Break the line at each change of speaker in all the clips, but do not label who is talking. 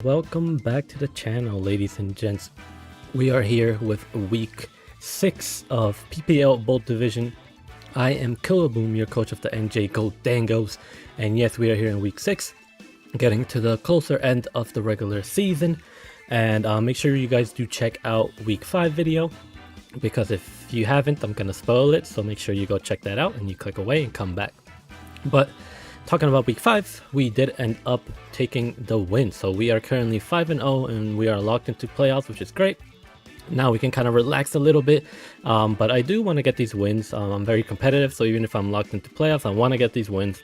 welcome back to the channel, ladies and gents. We are here with week 6 of PPL Bolt Division. I am Killuaboom, your coach of the NJ Gold Dangos, and yes, we are here in week 6, getting to the closer end of the regular season. And make sure you guys do check out week 5 video, because if you haven't, I'm gonna spoil it, so make sure you go check that out and you click away and come back. But talking about week 5, we did end up taking the win, so we are currently 5-0 and we are locked into playoffs, which is great. Now we can kind of relax a little bit, but I do want to get these wins. I'm very competitive, so even if I'm locked into playoffs, I want to get these wins.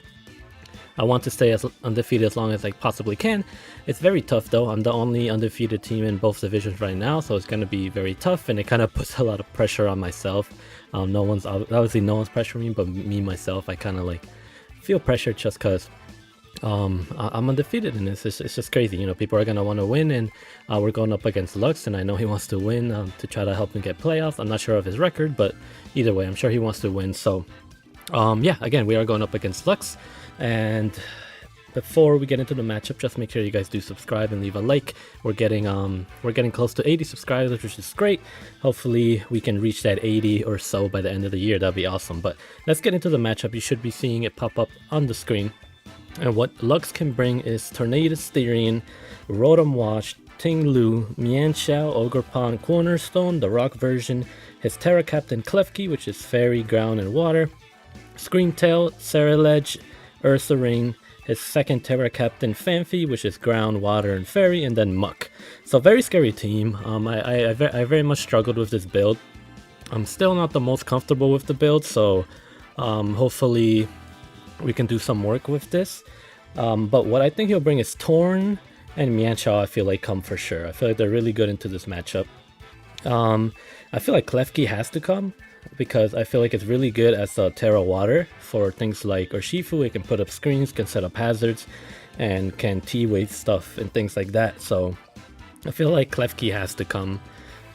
I want to stay as undefeated as long as I possibly can. It's very tough though. I'm the only undefeated team in both divisions right now, so it's going to be very tough, and it kind of puts a lot of pressure on myself. No one's pressuring me, but me myself, I kind of like feel pressured just because I'm undefeated, and it's just crazy. You know, people are going to want to win, and we're going up against Lux, and I know he wants to win to try to help him get playoffs. I'm not sure of his record, but either way, I'm sure he wants to win. So yeah, again, we are going up against Lux. And before we get into the matchup, just make sure you guys do subscribe and leave a like. We're getting close to 80 subscribers, which is great. Hopefully we can reach that 80 or so by the end of the year. That'd be awesome. But let's get into the matchup. You should be seeing it pop up on the screen. And what Lux can bring is Tornado Styrian, Rotom Wash, Ting Lu, Mienshao, OGERPON, Cornerstone, the rock version, his Terra Captain Klefki, which is Fairy, Ground, and Water, Screamtail, Ceruledge, Ursaring, his second Terra Captain Fanfi, which is Ground, Water, and Fairy, and then Muck. So very scary team. I very much struggled with this build. I'm still not the most comfortable with the build, so hopefully we can do some work with this. But what I think he'll bring is Torn and Mienshao. I feel like come for sure. I feel like they're really good into this matchup. I feel like Klefki has to come, because I feel like it's really good as a Terra Water for things like Urshifu. It can put up screens, can set up hazards, and can T-wave stuff and things like that. So I feel like Klefki has to come.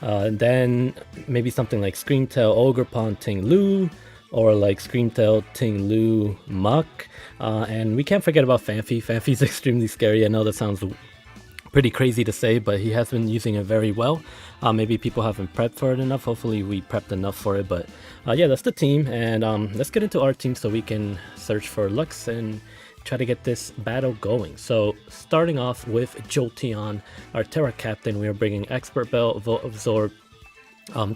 And then maybe something like Screamtail, OGERPON, Ting Lu, or like Screamtail, Ting Lu, Muck. And we can't forget about Fanfi. Fanfi's extremely scary. I know that sounds pretty crazy to say, but he has been using it very well. Maybe people haven't prepped for it enough. Hopefully we prepped enough for it. But yeah, that's the team, and let's get into our team so we can search for Lux and try to get this battle going. So starting off with Jolteon, our Terra Captain, we are bringing Expert Belt, Volt Absorb,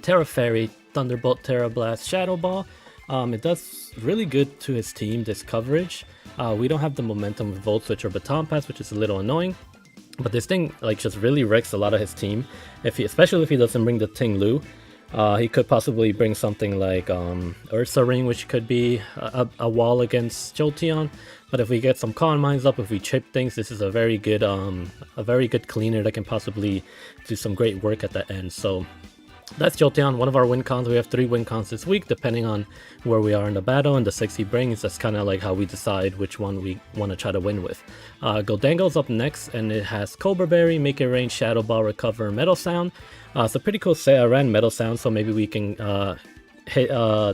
Terra Fairy, Thunderbolt, Terra Blast, Shadow Ball. It does really good to his team, this coverage. We don't have the momentum with Volt Switch or Baton Pass, which is a little annoying. But this thing like just really wrecks a lot of his team. Especially if he doesn't bring the Ting Lu, he could possibly bring something like Ursaring, which could be a wall against Jolteon. But if we get some Con Mines up, if we chip things, this is a very good cleaner that can possibly do some great work at the end. So that's Jolteon, one of our win cons. We have 3 win cons this week, depending on where we are in the battle and the 6 he brings. That's kind of like how we decide which one we want to try to win with. Goldango's up next, and it has Cobra Berry, Make It Rain, Shadow Ball, Recover, Metal Sound. It's a pretty cool set. I ran Metal Sound, so maybe we can hit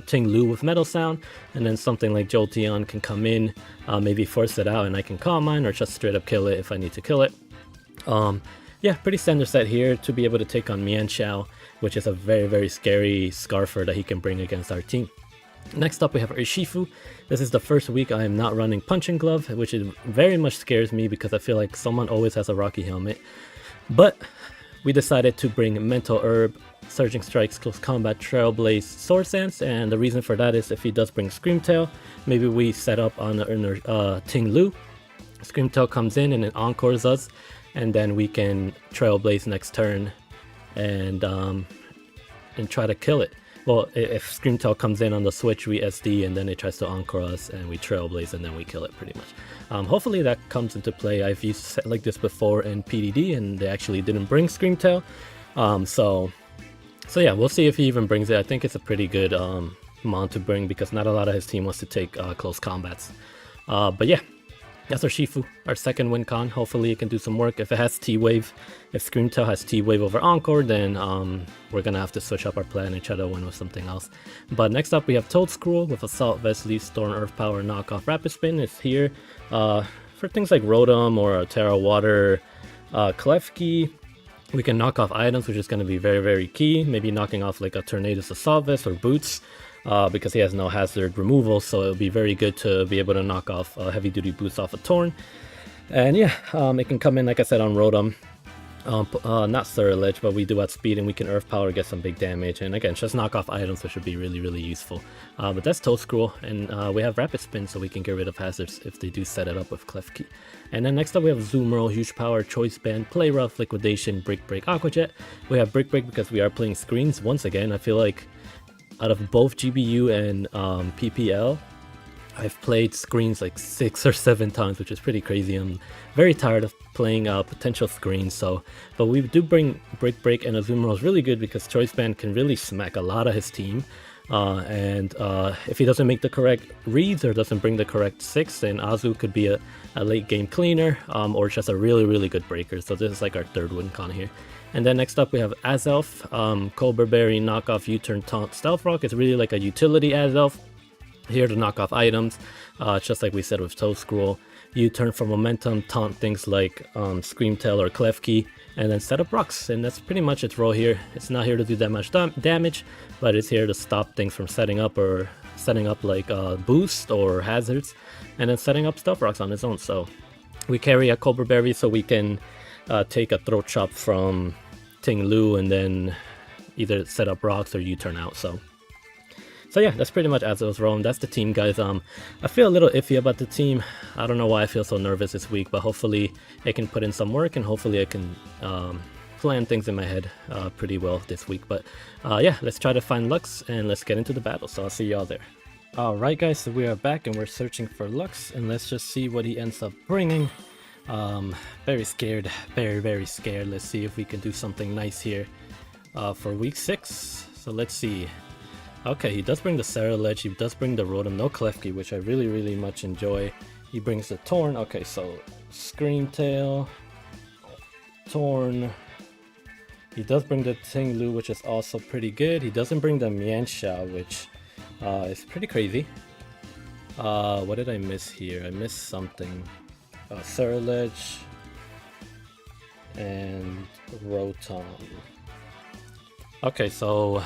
Ting Lu with Metal Sound, and then something like Jolteon can come in, maybe force it out, and I can Calm Mind or just straight up kill it if I need to kill it. Yeah, pretty standard set here to be able to take on Mienshao, which is a very scary Scarfer that he can bring against our team. Next up we have Urshifu. This is the first week I am not running Punching Glove, which is very much scares me because I feel like someone always has a Rocky Helmet. But we decided to bring Mental Herb, Surging Strikes, Close Combat, Trailblaze, Sword Stance, and the reason for that is if he does bring Screamtail, maybe we set up on Ting Lu. Screamtail comes in and it encores us, and then we can Trailblaze next turn and try to kill it. Well, if Screamtail comes in on the switch, we SD, and then it tries to encore us, and we Trailblaze, and then we kill it pretty much. Hopefully that comes into play. I've used set like this before in PDD, and they actually didn't bring Screamtail. So yeah, we'll see if he even brings it. I think it's a pretty good mon to bring, because not a lot of his team wants to take close combats. But yeah, that's Urshifu, our second win con. Hopefully it can do some work. If it has T-Wave, if Screamtail has T-Wave over Encore, then we're going to have to switch up our plan and try to win with something else. But next up we have Toadscruel with Assault Vest, Leaf Storm, Earth Power, Knockoff, Rapid Spin. It's here for things like Rotom or Terra Water, Klefki, we can knock off items, which is going to be very, very key. Maybe knocking off like a Tornadus Assault Vest or Boots, because he has no hazard removal, so it'll be very good to be able to knock off heavy duty boots off a Torn. And yeah, it can come in, like I said, on Rotom. Not Surge, but we do have speed and we can Earth Power, get some big damage, and again, just knock off items, which would be really, really useful. But that's Toedscruel, and we have Rapid Spin, so we can get rid of hazards if they do set it up with Klefki. And then next up we have Zoomerl, Huge Power, Choice Band, Play Rough, Liquidation, Brick Break, Aqua Jet. We have Brick Break because we are playing screens. Once again, I feel like out of both GBU and PPL, I've played screens like 6 or 7 times, which is pretty crazy. I'm very tired of playing potential screens, but we do bring Brick Break, and Azumarill is really good because Choice Band can really smack a lot of his team. And if he doesn't make the correct reads or doesn't bring the correct 6, then Azu could be a late game cleaner, or just a really, really good breaker. So this is like our third win con here. And then next up we have Azelf, Cobra Berry, Knockoff, U-Turn, Taunt, Stealth Rock. It's really like a utility Azelf, here to knock off items, just like we said with Toedscruel. U-Turn for momentum, taunt things like Screamtail or Klefki, and then set up rocks. And that's pretty much its role here. It's not here to do that much damage, but it's here to stop things from setting up, or setting up like boost or hazards, and then setting up Stealth Rocks on its own. So we carry a Cobra Berry so we can take a Throat Chop from Ting Lu and then either set up rocks or U-Turn out. So yeah, that's pretty much Azel's role, and that's the team, guys. I feel a little iffy about the team. I don't know why I feel so nervous this week, but hopefully I can put in some work, and hopefully I can plan things in my head pretty well this week. But yeah, let's try to find Lux, and let's get into the battle. So I'll see y'all there. Alright guys, so we are back, and we're searching for Lux, and let's just see what he ends up bringing. Very scared, very scared. Let's see if we can do something nice here for week 6. So let's see. Okay, he does bring the Ceruledge, he does bring the Rotom, no Klefki, which I really much enjoy. He brings the Torn. Okay, so Screamtail, Torn. He does bring the Ting Lu, which is also pretty good. He doesn't bring the Mienshao, which is pretty crazy. What did I miss here? I missed something. Ceruledge and Rotom. Okay, so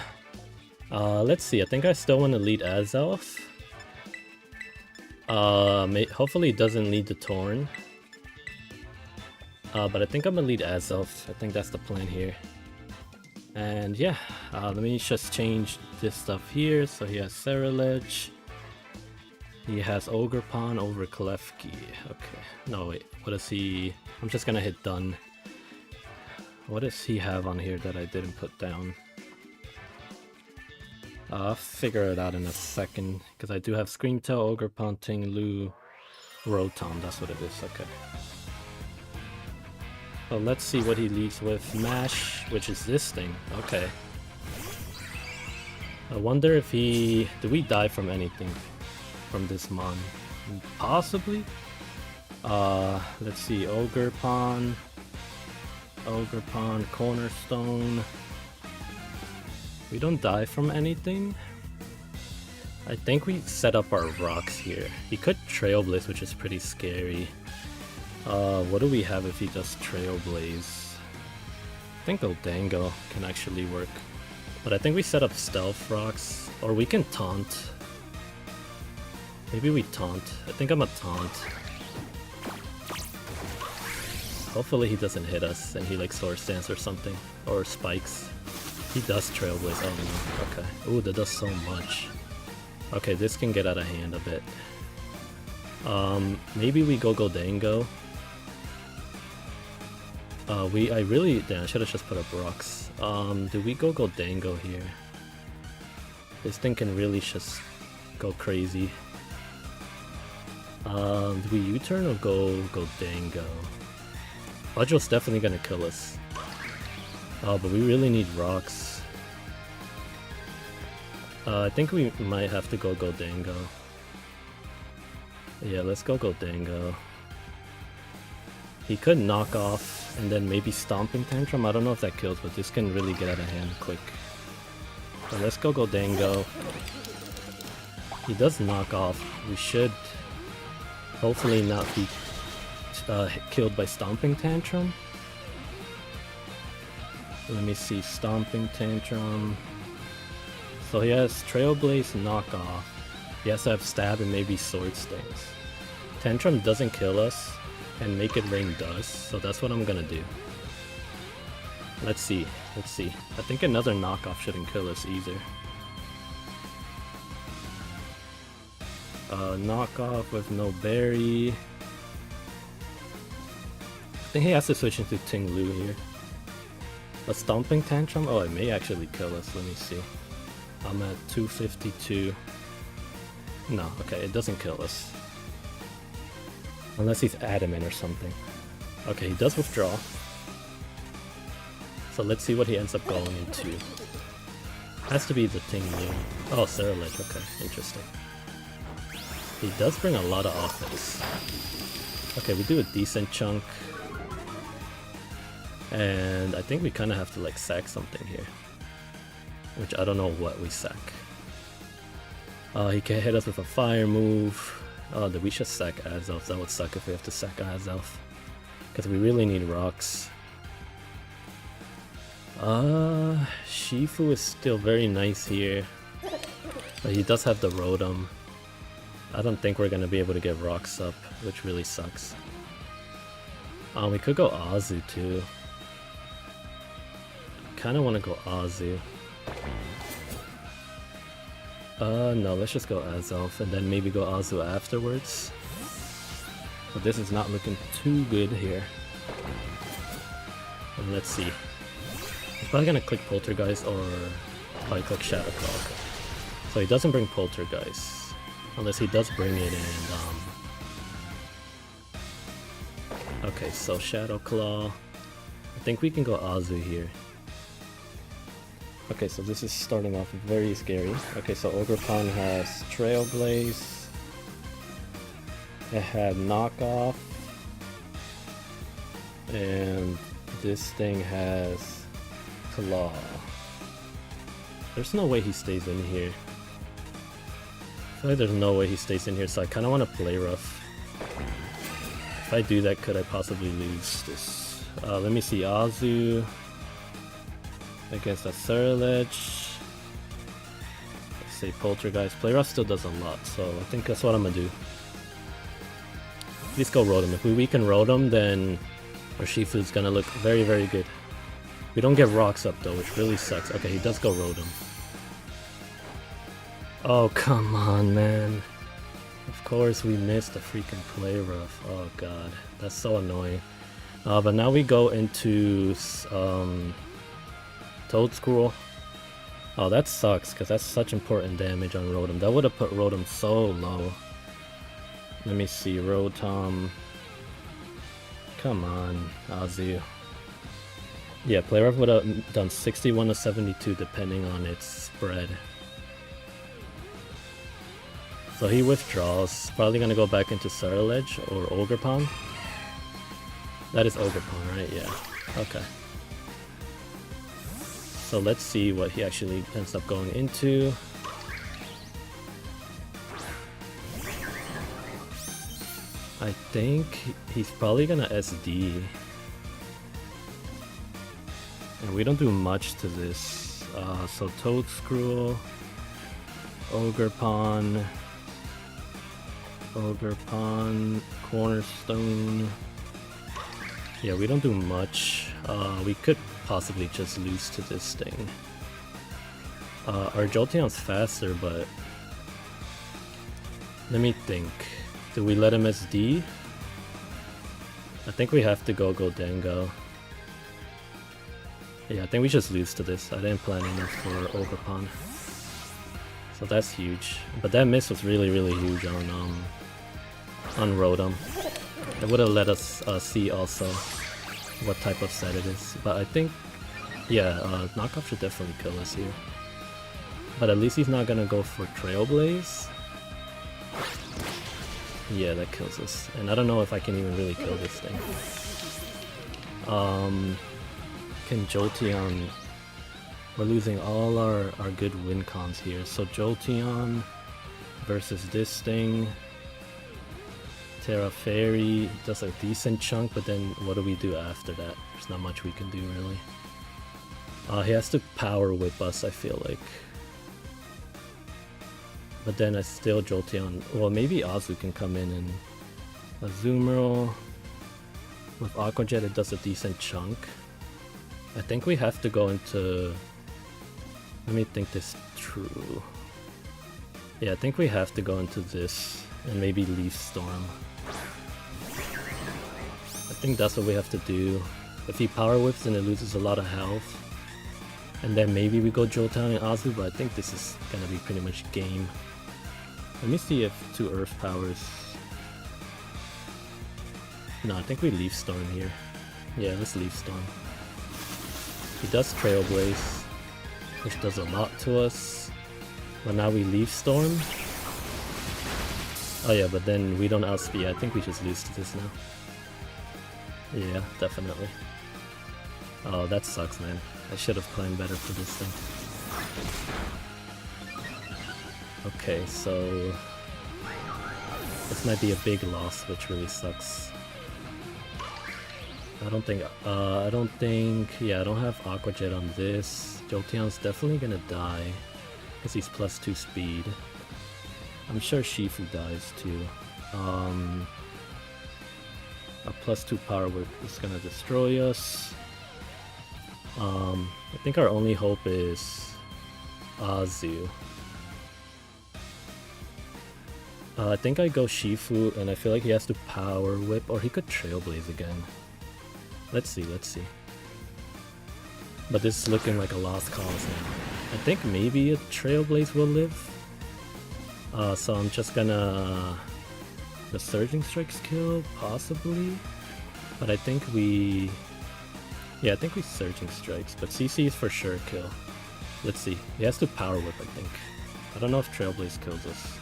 let's see. I think I still want to lead Azelf. Hopefully it doesn't lead the Torn. But I think I'm gonna lead Azelf. I think that's the plan here. And yeah, let me just change this stuff here. So he has Ceruledge. He has OGERPON over Klefki. Okay. No, wait. What does he... I'm just gonna hit done. What does he have on here that I didn't put down? I'll figure it out in a second, because I do have Screamtail, OGERPON, Ting Lu, Rotom. That's what it is. Okay. So let's see what he leads with. Mash, which is this thing. Okay. I wonder if he... Do we die from anything from this mon? Possibly. Let's see. OGERPON, Cornerstone. We don't die from anything. I think we set up our rocks here. He could Trailblaze, which is pretty scary. What do we have if he does Trailblaze? I think Goldango can actually work. But I think we set up Stealth Rocks. Or we can Taunt. Maybe we Taunt. I think I'm a Taunt. Hopefully he doesn't hit us and he like Swords Dance or something. Or Spikes. He does Trailblaze. Oh no. Okay. Ooh, that does so much. Okay, this can get out of hand a bit. Maybe we go Goldango. I should have just put up rocks. Do we go Goldango here? This thing can really just go crazy. Do we U-turn or go Goldango? Fudgel's definitely gonna kill us. Oh, but we really need rocks. I think we might have to go Goldango. Yeah, let's go Goldango. He could knock off and then maybe Stomping Tantrum. I don't know if that kills, but this can really get out of hand quick. So let's go Goldango. He does knock off. We should hopefully not be killed by Stomping Tantrum. Let me see, Stomping Tantrum. So he has Trailblaze knockoff. He has to have Stab and maybe Sword Stings. Tantrum doesn't kill us, and Make It Rain does, so that's what I'm gonna do. Let's see. I think another knockoff shouldn't kill us either. Knockoff with no berry. I think he has to switch into Ting Lu here. A Stomping Tantrum? Oh, it may actually kill us. Let me see. I'm at 252. No, okay, it doesn't kill us. Unless he's adamant or something. Okay, he does withdraw. So let's see what he ends up going into. Has to be the Ting Lu. Oh, Ceruledge, okay, interesting. He does bring a lot of offense. Okay, we do a decent chunk. And I think we kind of have to like sack something here. Which I don't know what we sack. He can hit us with a fire move. Oh, we should sack Azelf. That would suck if we have to sack Azelf. Because we really need rocks. Shifu is still very nice here. But he does have the Rotom. I don't think we're going to be able to get rocks up, which really sucks. We could go Azu too. Kind of want to go Azu. No, let's just go Azelf and then maybe go Azu afterwards. But this is not looking too good here. And let's see. I'm probably gonna click Poltergeist or probably click Shadow Claw. So he doesn't bring Poltergeist. Unless he does bring it and okay, so Shadow Claw. I think we can go Azu here. Okay, so this is starting off very scary. Okay, so OGERPON has Trailblaze. It had Knockoff. And this thing has Claw. There's no way he stays in here. I feel like there's no way he stays in here, so I kind of want to play rough. If I do that, could I possibly lose this? Let me see, Azu against a Ceruledge. Let's say Poltergeist. Play rough still does a lot, so I think that's what I'm gonna do. Please go Rotom. If we weaken Rotom, then our Shifu's gonna look very, very good. We don't get rocks up though, which really sucks. Okay, he does go Rotom. Oh, come on, man. Of course we missed the freaking play rough. Oh god, that's so annoying. But now we go into Toadscruel. Oh, that sucks, because that's such important damage on Rotom. That would have put Rotom so low. Let me see, Rotom. Come on, Azu. Yeah, play rough would have done 61 to 72 depending on its spread. So he withdraws. Probably gonna go back into Ceruledge or OGERPON. That is OGERPON, right? Yeah. Okay. So let's see what he actually ends up going into. I think he's probably gonna SD. And we don't do much to this. So Toadscruel, OGERPON, Cornerstone. Yeah, we don't do much. We could possibly just lose to this thing. Our Jolteon's faster, but let me think. Do we let him SD? I think we have to go Dango. Yeah, I think we just lose to this. I didn't plan enough for OGERPON. So that's huge. But that miss was really, really huge on Rotom. It would have let us see also what type of set it is. But I think, yeah, Knockoff should definitely kill us here. But at least he's not gonna go for Trailblaze. Yeah, that kills us. And I don't know if I can even really kill this thing. Can Jolteon... We're losing all our good win cons here. So Jolteon versus this thing. Terra Fairy does a decent chunk, but then what do we do after that? There's not much we can do really. He has to power whip us, I feel like. But then I still Jolteon. Well, maybe Azu can come in and Azumarill. With Aqua Jet, it does a decent chunk. I think we have to go into... Let me think this through. Yeah, I think we have to go into this and maybe Leaf Storm. I think that's what we have to do. If he power whips, then it loses a lot of health. And then maybe we go Jolteon and Azu, but I think this is gonna be pretty much game. Let me see if 2 Earth powers. No, I think we Leaf Storm here. Yeah, let's Leaf Storm. He does Trailblaze, which does a lot to us. But now we Leaf Storm. Oh yeah, but then we don't outspeed. I think we just lose to this now. Yeah, definitely. Oh, that sucks, man. I should have planned better for this thing. Okay, so this might be a big loss, which really sucks. I don't think, yeah, I don't have Aqua Jet on this. Jolteon's definitely gonna die, because he's +2 speed. I'm sure Shifu dies too. A +2 power whip is gonna destroy us. I think our only hope is Azu. I think I go Shifu, and I feel like he has to power whip, or he could Trailblaze again. Let's see, let's see. But this is looking like a lost cause now. I think maybe a Trailblaze will live. So I'm just gonna... The Surging Strikes kill, possibly? But I think we... Yeah, I think we Surging Strikes, but CC is for sure kill. Let's see. He has to power whip, I think. I don't know if Trailblaze kills us.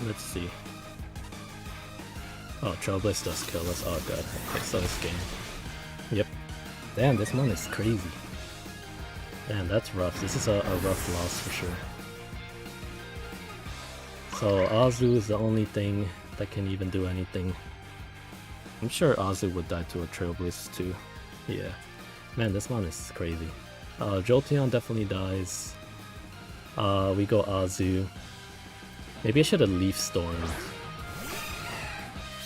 Let's see. Oh, Trailblaze does kill us. Oh god. Okay, so it's game. Yep. Damn, this one is crazy. Damn, that's rough. This is a rough loss for sure. So Azu is the only thing that can even do anything. I'm sure Azu would die to a Trailblaze too. Yeah. Man, this one is crazy. Jolteon definitely dies. We go Azu. Maybe I should have Leaf Storm.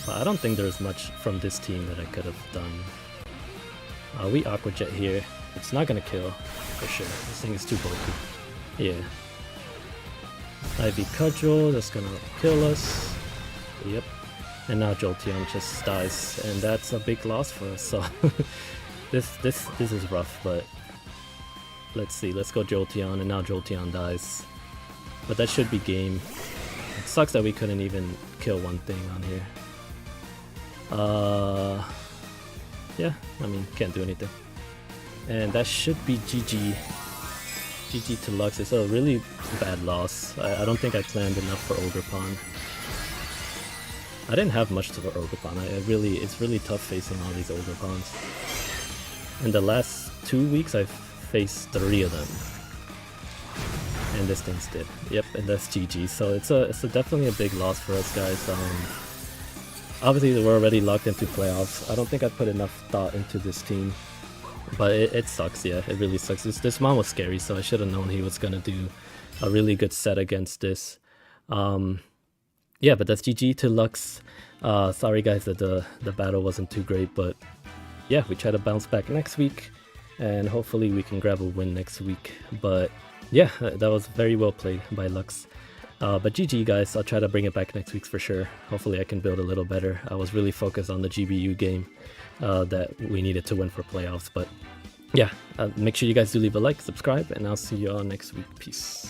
But I don't think there's much from this team that I could have done. We Aqua Jet here. It's not gonna kill, for sure. This thing is too bulky. Yeah. Ivy Cudgel, that's gonna kill us. Yep. And now Jolteon just dies, and that's a big loss for us, so... this is rough, but... Let's see, let's go Jolteon, and now Jolteon dies. But that should be game. It sucks that we couldn't even kill one thing on here. Yeah, I mean, can't do anything. And that should be GG. GG to Lux. It's a really bad loss. I don't think I planned enough for OGERPON. I didn't have much to OGERPON. It's really tough facing all these OGERPONs. In the last 2 weeks, I've faced 3 of them. And this thing's dead. Yep, and that's GG. So it's definitely a big loss for us, guys. Obviously, we're already locked into playoffs. I don't think I put enough thought into this team. But it sucks, yeah. It really sucks. This one was scary, so I should have known he was going to do a really good set against this. Yeah, but that's GG to Lux. Sorry, guys, that the battle wasn't too great. But yeah, we try to bounce back next week. And hopefully we can grab a win next week. But yeah, that was very well played by Lux. But GG, guys. I'll try to bring it back next week for sure. Hopefully I can build a little better. I was really focused on the GBU game that we needed to win for playoffs. But yeah, make sure you guys do leave a like, subscribe, and I'll see you all next week. Peace.